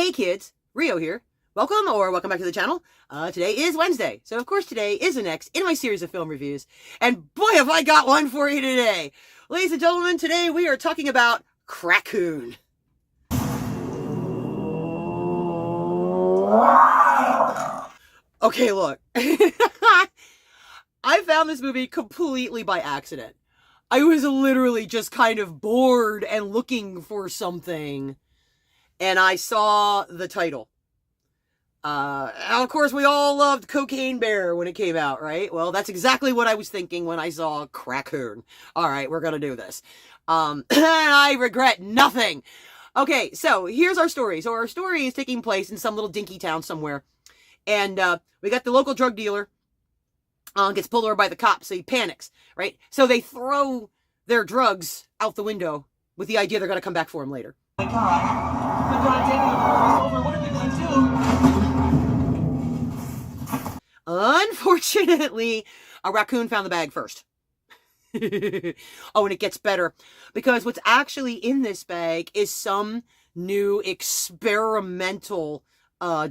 Hey kids, Rio here. Welcome back to the channel. Today is Wednesday, so of course today is the next in my series of film reviews. And boy, have I got one for you today. Ladies and gentlemen, today we are talking about Crackoon. Okay, look. I found this movie completely by accident. I was literally just kind of bored and looking for something, and I saw the title. And of course, we all loved Cocaine Bear when it came out, right? Well, that's exactly what I was thinking when I saw Crackoon. All right, we're gonna do this. And I regret nothing. Okay, so here's our story. So our story is taking place in some little dinky town somewhere. And we got the local drug dealer gets pulled over by the cops, so he panics, right? So they throw their drugs out the window with the idea they're going to come back for him later. Oh my God. The goddamn over. What are they going to do? Unfortunately, a raccoon found the bag first. Oh, and it gets better, because what's actually in this bag is some new experimental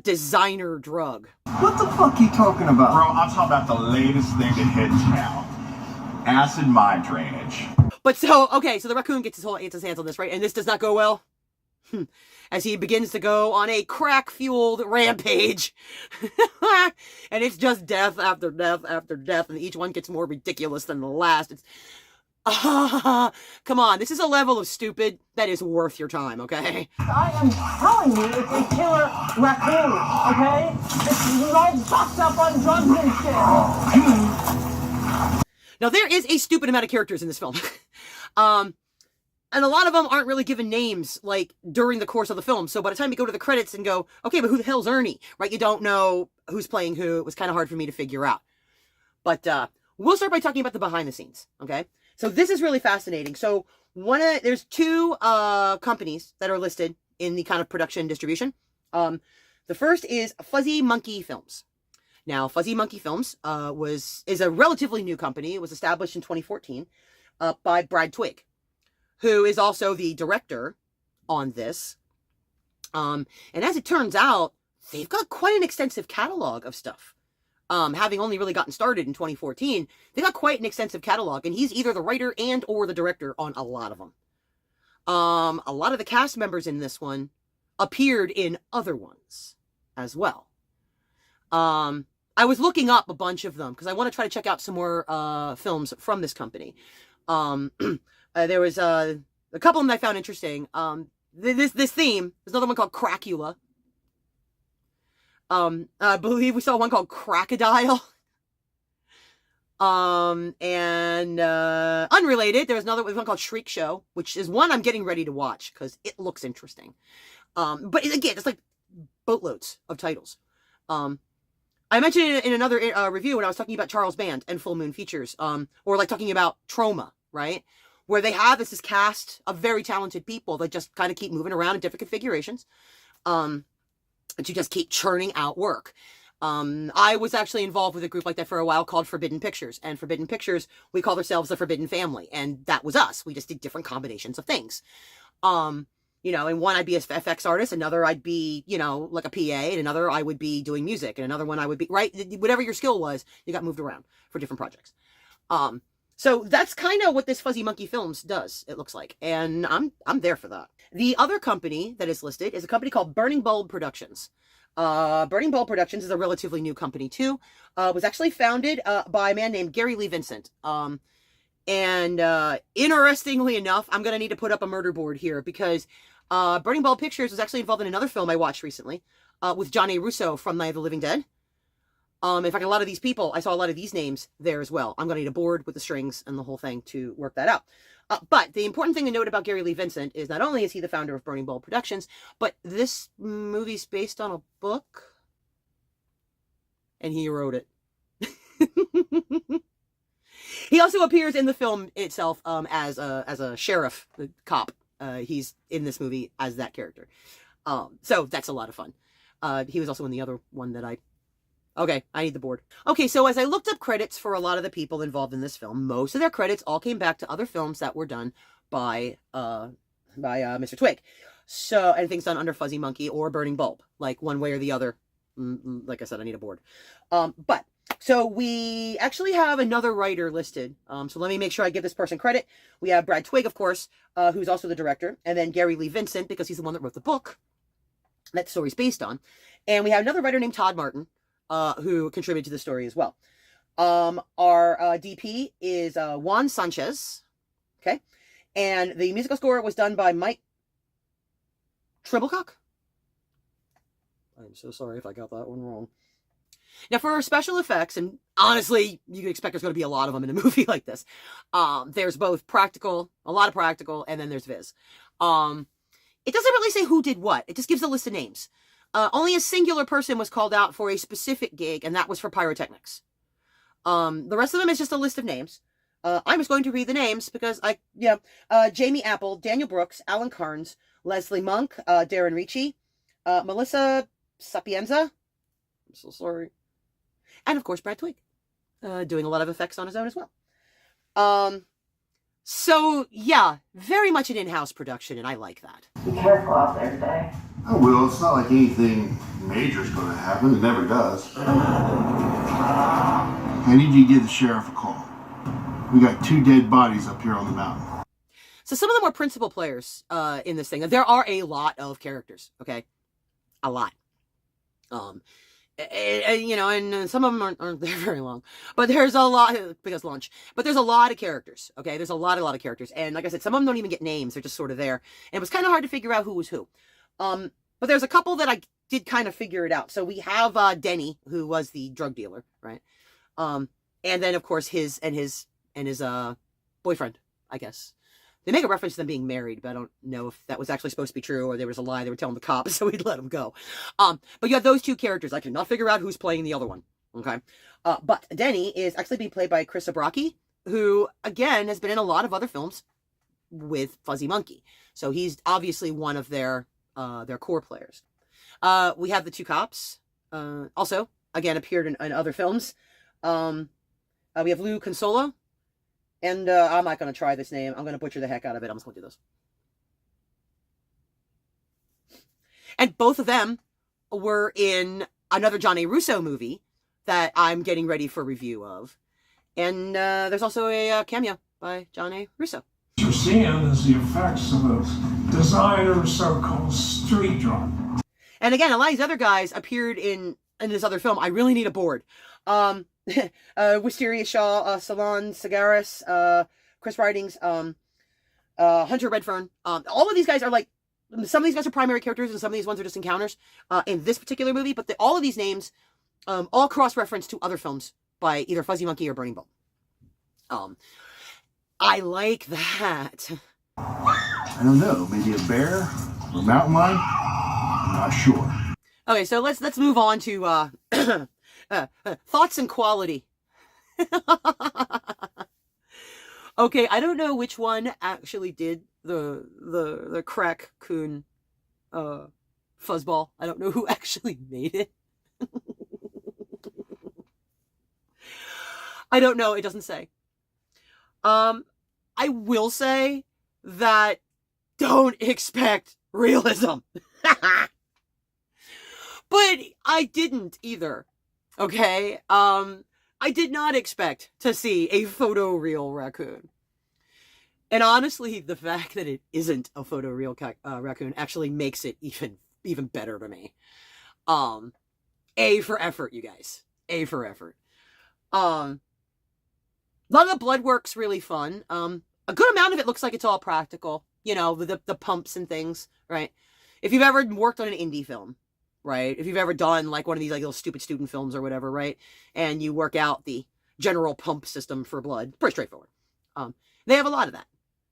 designer drug. What the fuck you talking about? Bro, I'm talking about the latest thing to hit town. Acid mind drainage. But so, okay, so the raccoon gets his hands on this, right? And this does not go well. As he begins to go on a crack-fueled rampage. And it's just death after death after death, and each one gets more ridiculous than the last. It's... come on, this is a level of stupid that is worth your time, okay? I am telling you, it's a killer raccoon, okay? It's all fucked up on drugs and shit. Now, there is a stupid amount of characters in this film. And a lot of them aren't really given names, like, during the course of the film. So by the time you go to the credits and go, okay, but who the hell's Ernie? Right? You don't know who's playing who. It was kind of hard for me to figure out. But we'll start by talking about the behind the scenes, okay? So this is really fascinating. So there's two companies that are listed in the kind of production distribution. The first is Fuzzy Monkey Films. Now, Fuzzy Monkey Films is a relatively new company. It was established in 2014 by Brad Twigg, who is also the director on this. And as it turns out, they've got quite an extensive catalog of stuff. Having only really gotten started in 2014, they got quite an extensive catalog, and he's either the writer and or the director on a lot of them. A lot of the cast members in this one appeared in other ones as well. I was looking up a bunch of them because I want to try to check out some more films from this company. There was a couple of them that I found interesting. This theme, there's another one called Crackula. I believe we saw one called Crocodile. And unrelated, there's another one called Shriek Show, which is one I'm getting ready to watch because it looks interesting. But again, it's like boatloads of titles. I mentioned it in another review when I was talking about Charles Band and Full Moon Features, or like talking about Trauma, right? Where they have this cast of very talented people that just kind of keep moving around in different configurations. And to just keep churning out work. I was actually involved with a group like that for a while called Forbidden Pictures. And Forbidden Pictures, we called ourselves the Forbidden Family. And that was us. We just did different combinations of things. You know, in one I'd be an FX artist, another I'd be, you know, like a PA, and another I would be doing music, and another one I would be, right? Whatever your skill was, you got moved around for different projects. So that's kind of what this Fuzzy Monkey Films does, it looks like. And I'm there for that. The other company that is listed is a company called Burning Bulb Productions. Burning Bulb Productions is a relatively new company too. Was actually founded by a man named Gary Lee Vincent. Interestingly enough, I'm going to need to put up a murder board here because Burning Bulb Pictures was actually involved in another film I watched recently with John A. Russo from Night of the Living Dead. In fact, a lot of these people, I saw a lot of these names there as well. I'm going to need a board with the strings and the whole thing to work that out. But the important thing to note about Gary Lee Vincent is not only is he the founder of Burning Bulb Productions, but this movie's based on a book, and he wrote it. He also appears in the film itself as a sheriff, the cop. He's in this movie as that character. So that's a lot of fun. He was also in the other one that Okay, I need the board. Okay, so as I looked up credits for a lot of the people involved in this film, most of their credits all came back to other films that were done by Mr. Twigg. So anything's done under Fuzzy Monkey or Burning Bulb, like one way or the other. Like I said, I need a board. But so we actually have another writer listed. So let me make sure I give this person credit. We have Brad Twigg, of course, who's also the director, and then Gary Lee Vincent, because he's the one that wrote the book that story's based on. And we have another writer named Todd Martin, who contributed to the story as well. Our DP is Juan Sanchez. Okay. And the musical score was done by Mike Treblecock. I'm so sorry if I got that one wrong. Now, for special effects, and honestly, you can expect there's going to be a lot of them in a movie like this. There's both practical, a lot of practical, and then there's Viz. It doesn't really say who did what. It just gives a list of names. Only a singular person was called out for a specific gig, and that was for pyrotechnics. The rest of them is just a list of names. I'm just going to read the names because Jamie Apple, Daniel Brooks, Alan Carnes, Leslie Monk, Darren Ricci, Melissa Sapienza. I'm so sorry. And of course, Brad Twigg, doing a lot of effects on his own as well. So yeah, very much an in-house production, and I like that. Be careful out there today. I will. It's not like anything major is going to happen. It never does. I need you to give the sheriff a call. We got 2 dead bodies up here on the mountain. So some of them are principal players in this thing. There are a lot of characters, okay? A lot. And some of them aren't very long. But there's a lot, because lunch. But there's a lot of characters, okay? There's a lot of characters. And like I said, some of them don't even get names. They're just sort of there. And it was kind of hard to figure out who was who. But there's a couple that I did kind of figure it out. So we have Denny, who was the drug dealer, right? And then, of course, his boyfriend, I guess. They make a reference to them being married, but I don't know if that was actually supposed to be true or there was a lie they were telling the cops, so we'd let him go. But you have those 2 characters. I cannot figure out who's playing the other one, okay? But Denny is actually being played by Chris Abraki, who, again, has been in a lot of other films with Fuzzy Monkey. So he's obviously one of their core players. We have the 2 cops, also, again, appeared in other films. We have Lou Consolo. And I'm not going to try this name. I'm going to butcher the heck out of it. I'm just going to do this. And both of them were in another John A. Russo movie that I'm getting ready for review of. And there's also a cameo by John A. Russo. What you're seeing is the effects of a designer so-called street drug. And again, a lot of these other guys appeared in this other film. I really need a board. Wisteria Shaw, Salon Sagaris, Chris Ridings, Hunter Redfern. All of these guys are like, some of these guys are primary characters and some of these ones are just encounters in this particular movie, but all of these names all cross-reference to other films by either Fuzzy Monkey or Burning Bulb. I like that. I don't know. Maybe a bear or a mountain lion? I'm not sure. Okay, so let's move on to thoughts and quality. Okay, I don't know which one actually did the Crackoon fuzzball. I don't know who actually made it. I don't know. It doesn't say. I will say that don't expect realism. But I didn't either. Okay? I did not expect to see a photoreal raccoon. And honestly, the fact that it isn't a photoreal raccoon actually makes it even better to me. A for effort, you guys. A for effort. A lot of the blood work's really fun. A good amount of it looks like it's all practical. You know, the pumps and things, right? If you've ever worked on an indie film, right? If you've ever done like one of these like little stupid student films or whatever, right? And you work out the general pump system for blood, pretty straightforward. They have a lot of that.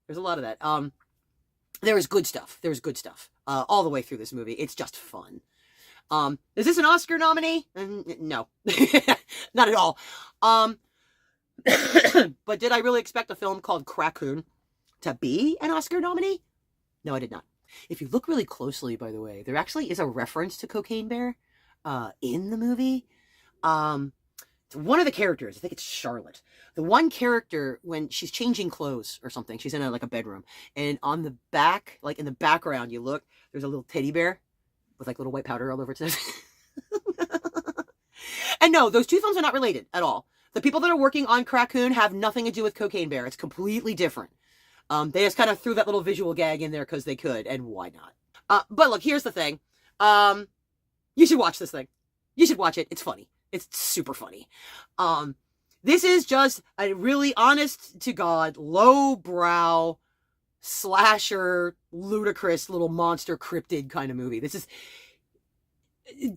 There's a lot of that. There is good stuff. There's good stuff all the way through this movie. It's just fun. Is this an Oscar nominee? No, not at all. But did I really expect a film called Crackoon to be an Oscar nominee? No, I did not. If you look really closely, by the way, there actually is a reference to Cocaine Bear in the movie. one of the characters, I think it's Charlotte. The one character, when she's changing clothes or something, she's in a bedroom, and on the back, like in the background, you look, there's a little teddy bear with like little white powder all over its nose. And no, those two films are not related at all. The people that are working on Crackoon have nothing to do with Cocaine Bear. It's completely different. They just kind of threw that little visual gag in there because they could, and why not? But look, here's the thing. You should watch this thing. You should watch it. It's funny. It's super funny. This is just a really honest to God, lowbrow, slasher, ludicrous little monster cryptid kind of movie. This is,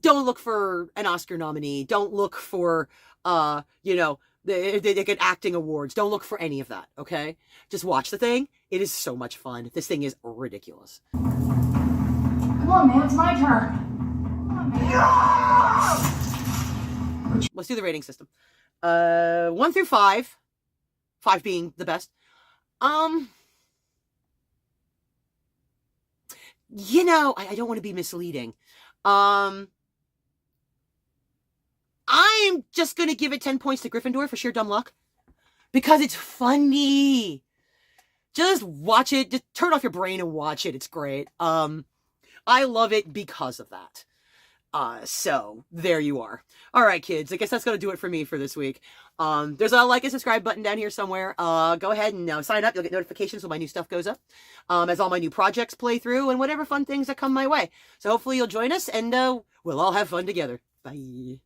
don't look for an Oscar nominee. Don't look for, they get acting awards. Don't look for any of that, okay? Just watch the thing. It is so much fun. This thing is ridiculous. Come on, man, it's my turn. Come on, man. Let's do the rating system. 1 through 5. 5 being the best. I don't want to be misleading. I'm just going to give it 10 points to Gryffindor for sheer dumb luck. Because it's funny. Just watch it. Just turn off your brain and watch it. It's great. I love it because of that. So there you are. All right, kids. I guess that's going to do it for me for this week. There's a like and subscribe button down here somewhere. Go ahead and sign up. You'll get notifications when my new stuff goes up. As all my new projects play through and whatever fun things that come my way. So hopefully you'll join us and we'll all have fun together. Bye.